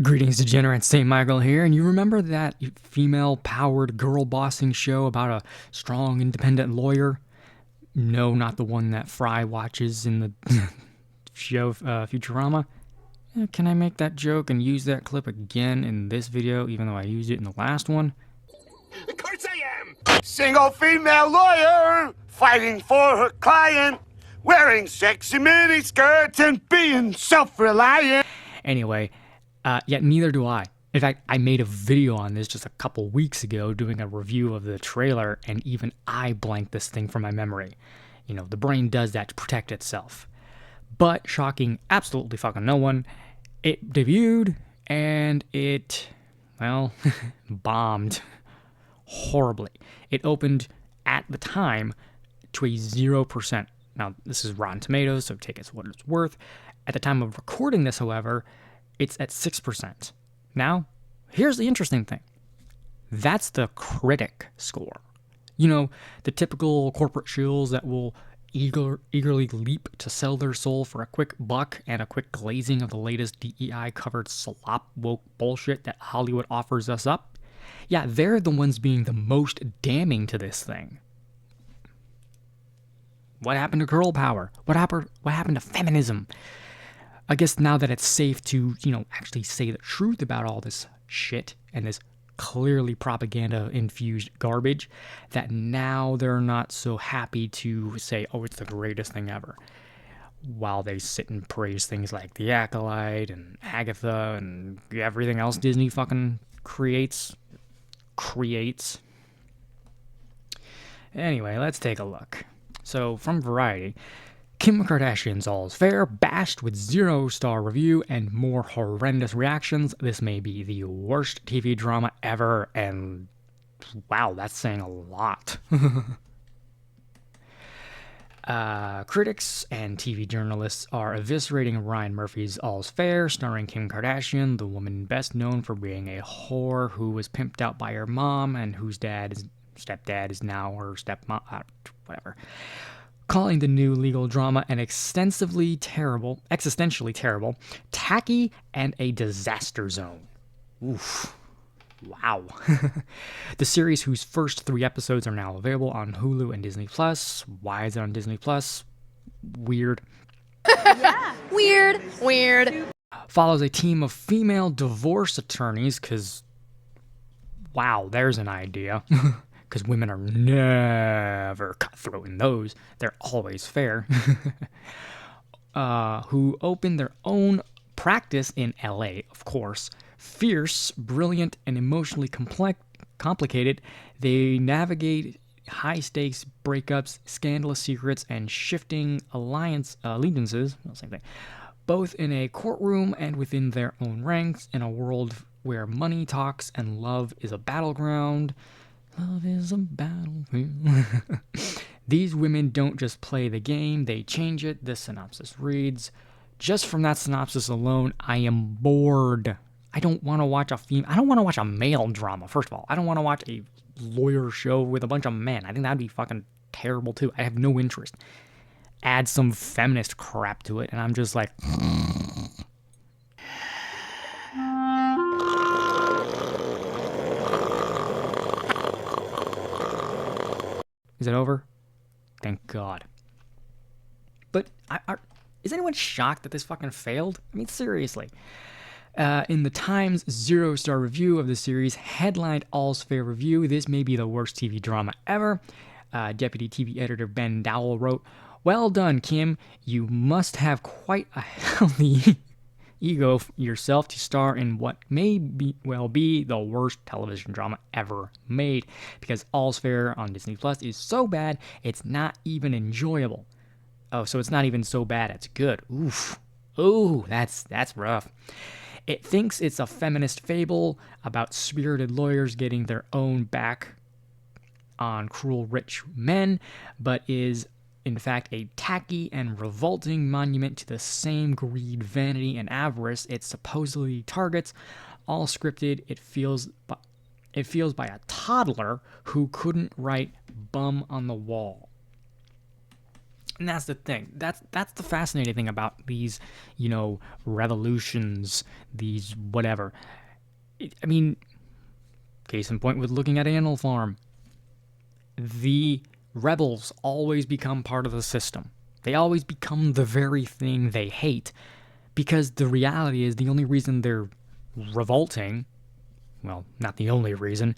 Greetings, degenerates. St. Michael here, and you remember that female-powered girl-bossing show about a strong, independent lawyer? No, not the one that Fry watches in the show Futurama. Can I make that joke and use that clip again in this video, even though I used it in the last one? Of course I am! Single female lawyer, fighting for her client, wearing sexy miniskirts and being self-reliant. Anyway, yet neither do I. In fact, I made a video on this just a couple weeks ago doing a review of the trailer, and even I blanked this thing from my memory. You know, the brain does that to protect itself. But, shocking absolutely fucking no one, it debuted, and it, well, bombed horribly. It opened, at the time, to a 0%. Now, this is Rotten Tomatoes, so take it for what it's worth. At the time of recording this, however, it's at 6%. Now, here's the interesting thing. That's the critic score. You know, the typical corporate shills that will eagerly leap to sell their soul for a quick buck and a quick glazing of the latest DEI-covered slop woke bullshit that Hollywood offers us up. Yeah, they're the ones being the most damning to this thing. What happened to girl power? What happened to feminism? I guess now that it's safe to, actually say the truth about all this shit and this clearly propaganda-infused garbage, that now they're not so happy to say, oh, it's the greatest thing ever, while they sit and praise things like The Acolyte and Agatha and everything else Disney fucking creates. Anyway, let's take a look. So, from Variety, Kim Kardashian's All's Fair bashed with 0-star review and more horrendous reactions. This may be the worst TV drama ever, and wow, that's saying a lot. Critics and TV journalists are eviscerating Ryan Murphy's All's Fair, starring Kim Kardashian, the woman best known for being a whore who was pimped out by her mom and whose stepdad is now her stepmom, whatever. Calling the new legal drama an existentially terrible, tacky, and a disaster zone. Oof. Wow. The series, whose first 3 episodes are now available on Hulu and Disney+. Why is it on Disney+? Weird. Yeah. Weird. Follows a team of female divorce attorneys, because, wow, there's an idea. Because women are never cutthroat in those. They're always fair. Who opened their own practice in LA, of course. Fierce, brilliant, and emotionally complicated, they navigate high-stakes breakups, scandalous secrets, and shifting allegiances, same thing, both in a courtroom and within their own ranks, in a world where money talks and love is a battleground. Love is a battlefield. These women don't just play the game, they change it. This synopsis reads, just from that synopsis alone, I am bored. I don't want to watch a male drama, first of all. I don't want to watch a lawyer show with a bunch of men. I think that'd be fucking terrible too. I have no interest. Add some feminist crap to it, and I'm just like... Is it over? Thank God. But is anyone shocked that this fucking failed? I mean, seriously. In the Times 0-star review of the series, headlined All's Fair review, this may be the worst TV drama ever. Deputy TV editor Ben Dowell wrote, well done, Kim. You must have quite a healthy ego yourself to star in what may be the worst television drama ever made, because All's Fair on Disney Plus is so bad it's not even enjoyable. Oh, so it's not even so bad it's good. Oof. Ooh, that's rough. It thinks it's a feminist fable about spirited lawyers getting their own back on cruel rich men, but is in fact a tacky and revolting monument to the same greed, vanity, and avarice it supposedly targets, all scripted. It feels by a toddler who couldn't write bum on the wall. And that's the thing. That's the fascinating thing about these, revolutions, these whatever. I mean, case in point with looking at Animal Farm. The rebels always become part of the system. They always become the very thing they hate. Because the reality is the only reason they're revolting, well, not the only reason,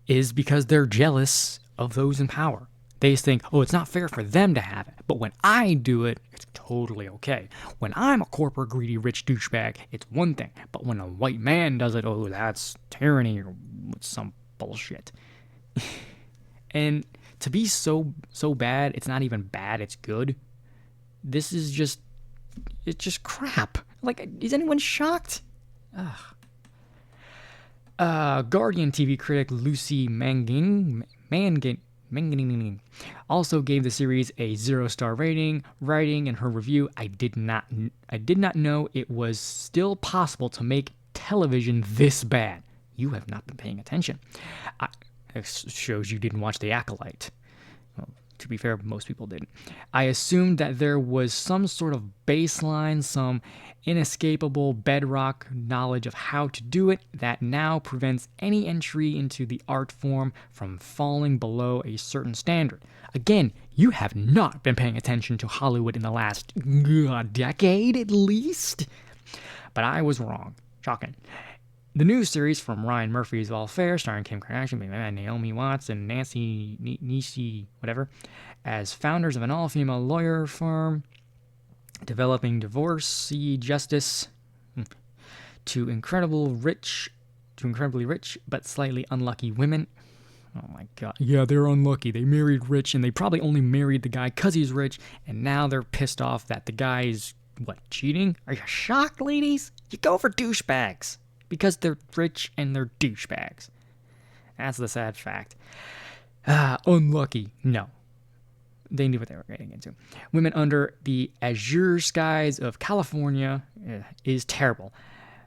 is because they're jealous of those in power. They think, oh, it's not fair for them to have it. But when I do it, it's totally okay. When I'm a corporate, greedy, rich douchebag, it's one thing. But when a white man does it, oh, that's tyranny or some bullshit. And to be so bad, it's not even bad, it's good. It's just crap. Like, is anyone shocked? Ugh. Guardian TV critic Lucy Mangan also gave the series a 0-star rating, writing in her review, I did not know it was still possible to make television this bad. You have not been paying attention. It shows you didn't watch The Acolyte. Well, to be fair, most people didn't. I assumed that there was some sort of baseline, some inescapable bedrock knowledge of how to do it that now prevents any entry into the art form from falling below a certain standard. Again, you have not been paying attention to Hollywood in the last decade at least. But I was wrong. Shocking. The new series from Ryan Murphy's All Fair, starring Kim Kardashian, Naomi Watts, and Nancy Nishi, whatever, as founders of an all-female lawyer firm developing divorcee justice to incredibly rich but slightly unlucky women. Oh my god. Yeah, they're unlucky. They married rich, and they probably only married the guy because he's rich, and now they're pissed off that the guy's, cheating? Are you shocked, ladies? You go for douchebags. Because they're rich and they're douchebags. That's the sad fact. Unlucky. No. They knew what they were getting into. Women under the azure skies of California is terrible.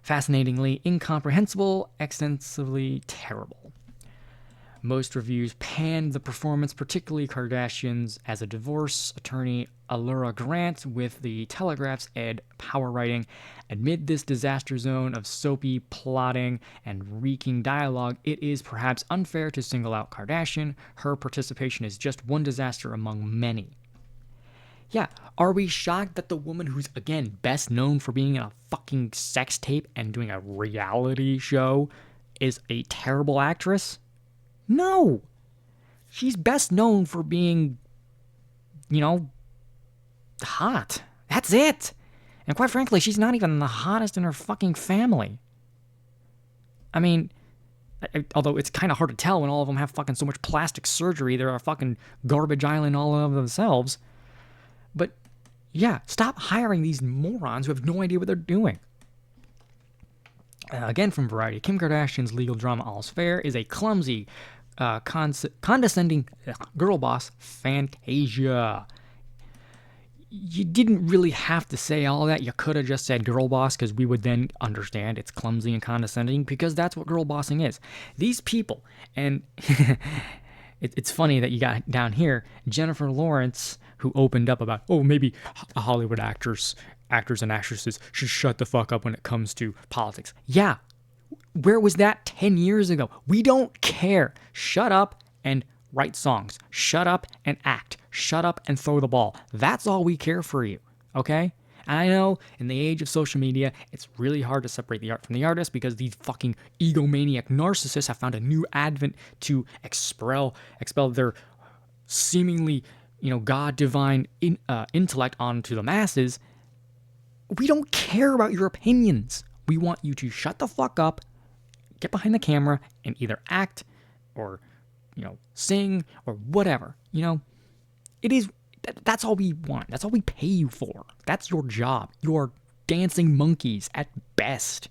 Fascinatingly incomprehensible, extensively terrible. Most reviews panned the performance, particularly Kardashian's as a divorce attorney, Allura Grant, with the Telegraph's Ed Power writing. Amid this disaster zone of soapy plotting and reeking dialogue, it is perhaps unfair to single out Kardashian. Her participation is just one disaster among many. Yeah, are we shocked that the woman who's, again, best known for being in a fucking sex tape and doing a reality show is a terrible actress? No! She's best known for being, hot. That's it! And quite frankly, she's not even the hottest in her fucking family. I mean, although it's kind of hard to tell when all of them have fucking so much plastic surgery, they're a fucking garbage island all of themselves. But, yeah, stop hiring these morons who have no idea what they're doing. Again from Variety, Kim Kardashian's legal drama All's Fair is a clumsy, condescending girl boss fantasia. You didn't really have to say all that. You could have just said girl boss, because we would then understand it's clumsy and condescending, because that's what girl bossing is. These people, and it's funny that you got down here Jennifer Lawrence, who opened up about, maybe Hollywood actors and actresses should shut the fuck up when it comes to politics. Yeah, where was that 10 years ago? We don't care. Shut up and write songs. Shut up and act. Shut up and throw the ball. That's all we care for you, okay? And I know in the age of social media, it's really hard to separate the art from the artist, because these fucking egomaniac narcissists have found a new advent to expel their seemingly, God-divine intellect onto the masses. We don't care about your opinions. We want you to shut the fuck up, get behind the camera, and either act or, sing or whatever. That's all we want. That's all we pay you for. That's your job. You're dancing monkeys at best.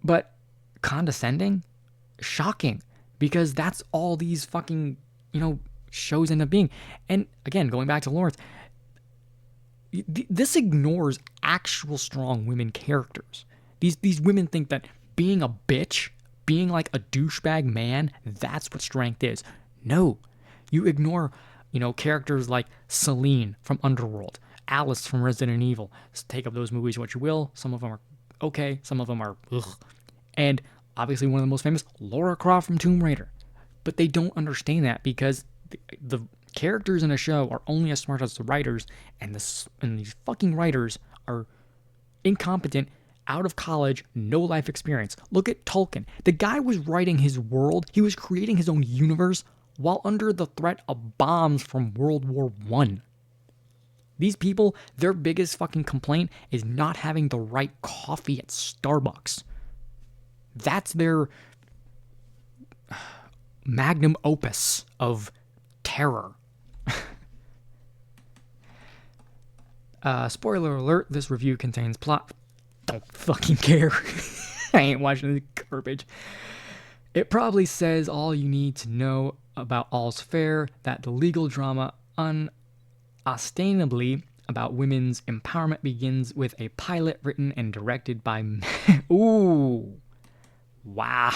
But condescending, shocking, because that's all these fucking, shows end up being. And again, going back to Lawrence, this ignores actual strong women characters. These women think that being a bitch, being like a douchebag man, that's what strength is. No, you ignore, characters like Celine from Underworld, Alice from Resident Evil. Take up those movies what you will. Some of them are okay, some of them are ugh. And obviously one of the most famous, Lara Croft from Tomb Raider. But they don't understand that because the characters in a show are only as smart as the writers, and these fucking writers are incompetent, out of college, no life experience. Look at Tolkien. The guy was writing his world, he was creating his own universe while under the threat of bombs from World War I. These people, their biggest fucking complaint is not having the right coffee at Starbucks. That's their magnum opus of terror. Spoiler alert, this review contains plot. Don't fucking care. I ain't watching the garbage. It probably says all you need to know about All's Fair, that the legal drama unsustainably about women's empowerment begins with a pilot written and directed by men. Ooh. Wow.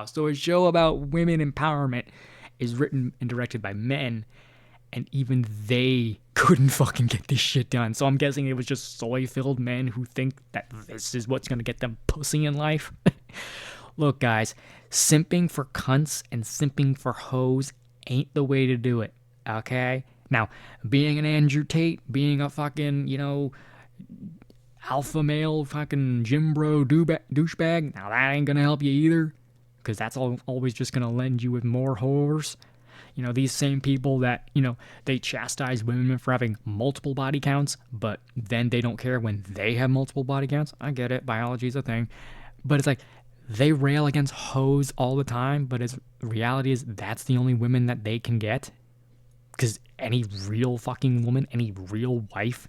So a show about women empowerment is written and directed by men, and even they couldn't fucking get this shit done. So I'm guessing it was just soy-filled men who think that this is what's gonna get them pussy in life. Look, guys, simping for cunts and simping for hoes ain't the way to do it, okay? Now, being an Andrew Tate, being a fucking, alpha male fucking gym bro douchebag, now that ain't gonna help you either, because that's always just gonna lend you with more whores. These same people that, they chastise women for having multiple body counts, but then they don't care when they have multiple body counts. I get it, biology's a thing. But it's like, they rail against hoes all the time, but reality is that's the only women that they can get. Because any real fucking woman, any real wife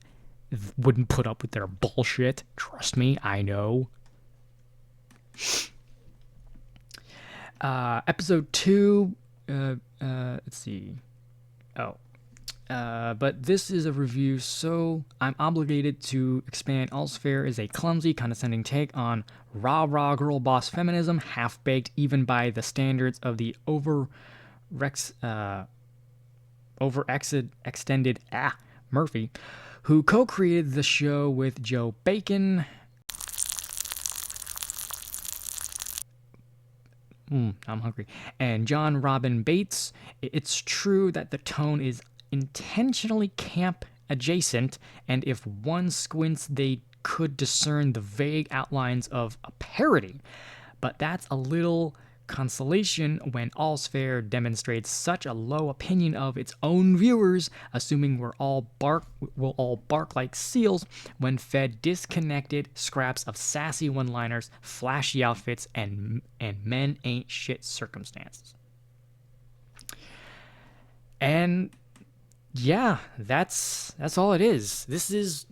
wouldn't put up with their bullshit. Trust me, I know. Episode 2, let's see. But this is a review, so I'm obligated to expand. All's Fair is a clumsy, condescending take on rah-rah girl boss feminism, half-baked even by the standards of the overextended Murphy, who co-created the show with Joe Bacon. I'm hungry. And John Robin Bates. It's true that the tone is intentionally camp adjacent, and if one squints, they could discern the vague outlines of a parody. But that's a little consolation when All's Fair demonstrates such a low opinion of its own viewers, assuming we'll all bark like seals when fed disconnected scraps of sassy one-liners, flashy outfits, and men ain't shit circumstances. And yeah, that's all it is. This is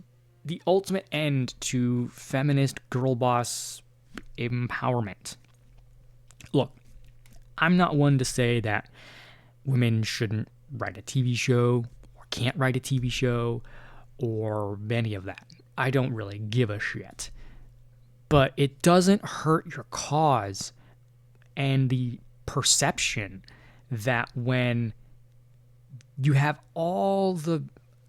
the ultimate end to feminist girl boss empowerment. Look, I'm not one to say that women shouldn't write a TV show or can't write a TV show or any of that. I don't really give a shit. But it doesn't hurt your cause and the perception that when you have all the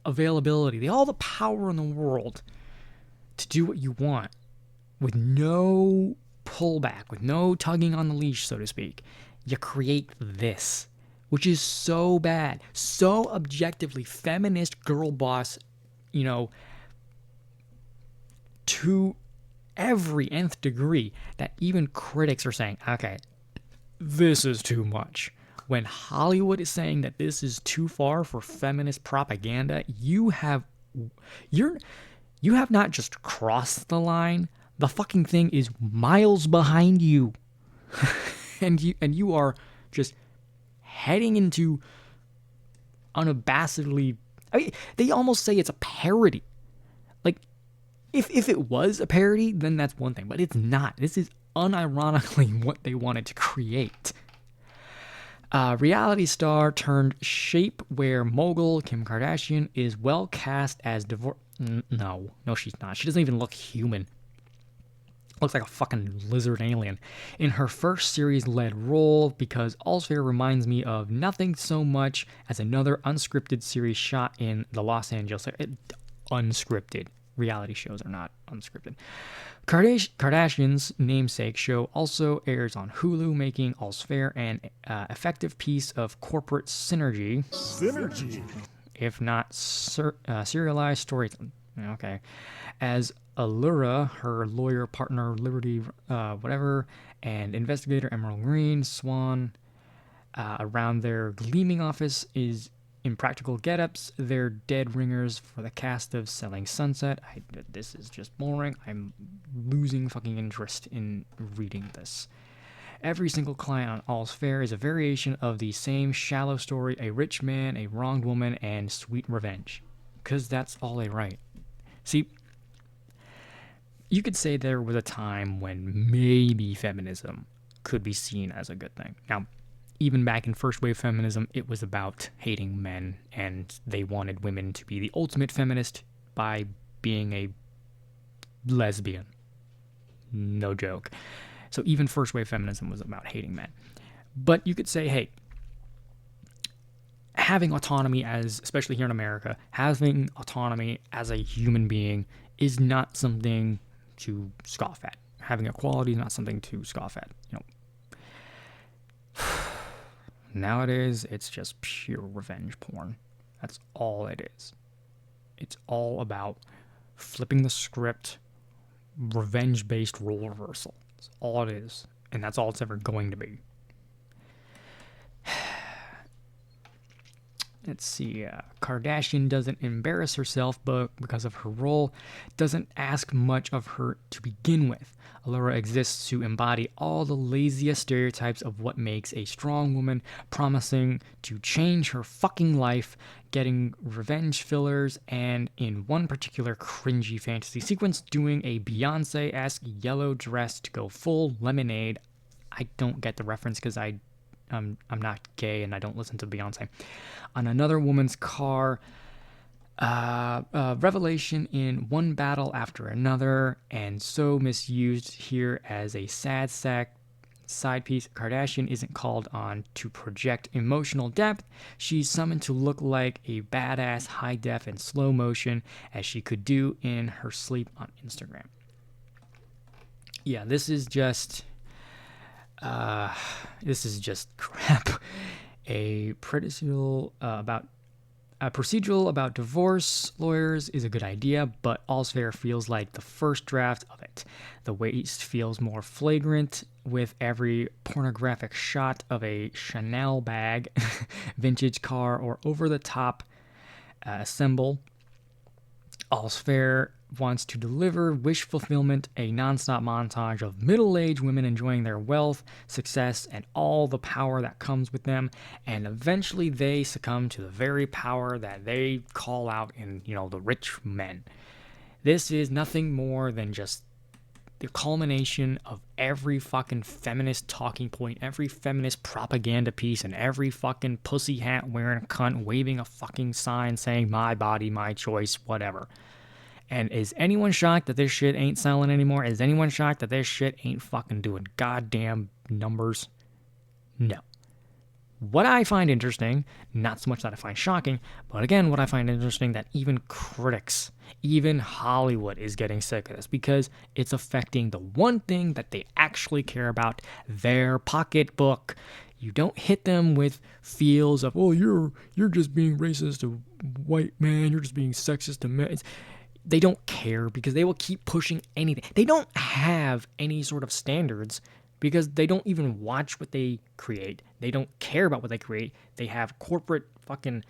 availability, all the power in the world to do what you want with no pullback, with no tugging on the leash, so to speak, you create this, which is so bad, so objectively feminist girl boss, to every nth degree that even critics are saying, okay, this is too much. When Hollywood is saying that this is too far for feminist propaganda, you have not just crossed the line. The fucking thing is miles behind you. and you are just heading into unabashedly, I mean, they almost say it's a parody. Like, If it was a parody, then that's one thing, but it's not. This is unironically what they wanted to create. Reality star turned shapewear mogul Kim Kardashian is well cast as divorce. No, she's not. She doesn't even look human. Looks like a fucking lizard alien. In her first series-led role, because All's Fair reminds me of nothing so much as another unscripted series shot in the Los Angeles area. Unscripted. Reality shows are not unscripted. Kardashian's namesake show also airs on Hulu, making All's Fair an effective piece of corporate synergy. If not serialized storytelling. Okay. As Allura, her lawyer partner, Liberty, and investigator Emerald Green Swan around their gleaming office is impractical get-ups. They're dead ringers for the cast of Selling Sunset. This is just boring. I'm losing fucking interest in reading this. Every single client on All's Fair is a variation of the same shallow story, a rich man, a wronged woman, and sweet revenge. Because that's all they write. See, you could say there was a time when maybe feminism could be seen as a good thing. Now, even back in first wave feminism, it was about hating men, and they wanted women to be the ultimate feminist by being a lesbian. No joke. So even first wave feminism was about hating men. But you could say, hey, having autonomy especially here in America, having autonomy as a human being is not something to scoff at. Having equality is not something to scoff at. Nowadays, it's just pure revenge porn. That's all it is. It's all about flipping the script, revenge-based role reversal. That's all it is. And that's all it's ever going to be. Let's see. Kardashian doesn't embarrass herself, but because of her role, doesn't ask much of her to begin with. Allura exists to embody all the laziest stereotypes of what makes a strong woman, promising to change her fucking life, getting revenge fillers, and in one particular cringy fantasy sequence, doing a Beyonce-esque yellow dress to go full lemonade. I don't get the reference because I'm not gay and I don't listen to Beyonce. On another woman's car, revelation in one battle after another, and so misused here as a sad sack side piece. Kardashian isn't called on to project emotional depth. She's summoned to look like a badass high def and slow motion as she could do in her sleep on Instagram. Yeah, this is just crap. A procedural about divorce lawyers is a good idea, but All's Fair feels like the first draft of it. The waste feels more flagrant with every pornographic shot of a Chanel bag, vintage car, or over-the-top assemble. All's Fair wants to deliver wish fulfillment, a nonstop montage of middle-aged women enjoying their wealth, success, and all the power that comes with them, and eventually they succumb to the very power that they call out in, the rich men. This is nothing more than just the culmination of every fucking feminist talking point, every feminist propaganda piece, and every fucking pussy hat wearing a cunt waving a fucking sign saying my body, my choice, whatever. And is anyone shocked that this shit ain't selling anymore? Is anyone shocked that this shit ain't fucking doing goddamn numbers? No. What I find interesting, not so much that I find shocking, but again, what I find interesting that even critics, even Hollywood is getting sick of this because it's affecting the one thing that they actually care about, their pocketbook. You don't hit them with feels of, oh, you're just being racist to white man, you're just being sexist to men. They don't care because they will keep pushing anything. They don't have any sort of standards because they don't even watch what they create. They don't care about what they create. They have corporate fucking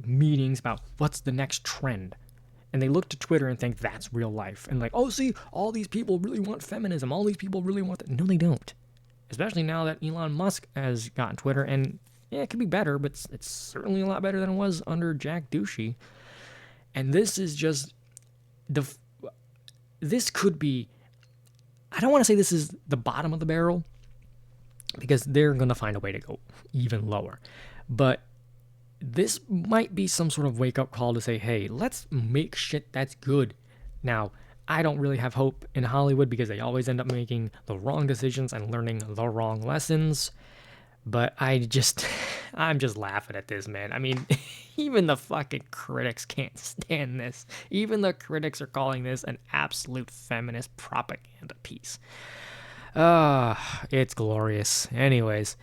meetings about what's the next trend. And they look to Twitter and think that's real life. And oh, see, all these people really want feminism. All these people really want that. No, they don't. Especially now that Elon Musk has gotten Twitter. And yeah, it could be better, but it's certainly a lot better than it was under Jack Douchey. And this is just this could be, I don't want to say this is the bottom of the barrel, because they're going to find a way to go even lower. But this might be some sort of wake-up call to say, hey, let's make shit that's good. Now, I don't really have hope in Hollywood because they always end up making the wrong decisions and learning the wrong lessons. But I'm just laughing at this, man. I mean, even the fucking critics can't stand this. Even the critics are calling this an absolute feminist propaganda piece. It's glorious. Anyways,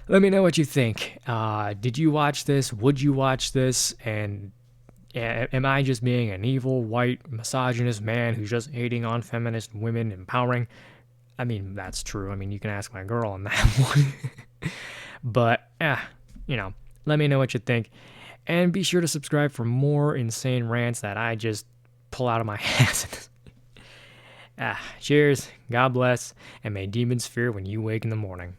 let me know what you think. Did you watch this? Would you watch this? And am I just being an evil, white, misogynist man who's just hating on feminist women empowering? I mean, that's true. I mean, you can ask my girl on that one. But, let me know what you think. And be sure to subscribe for more insane rants that I just pull out of my ass. Cheers, God bless, and may demons fear when you wake in the morning.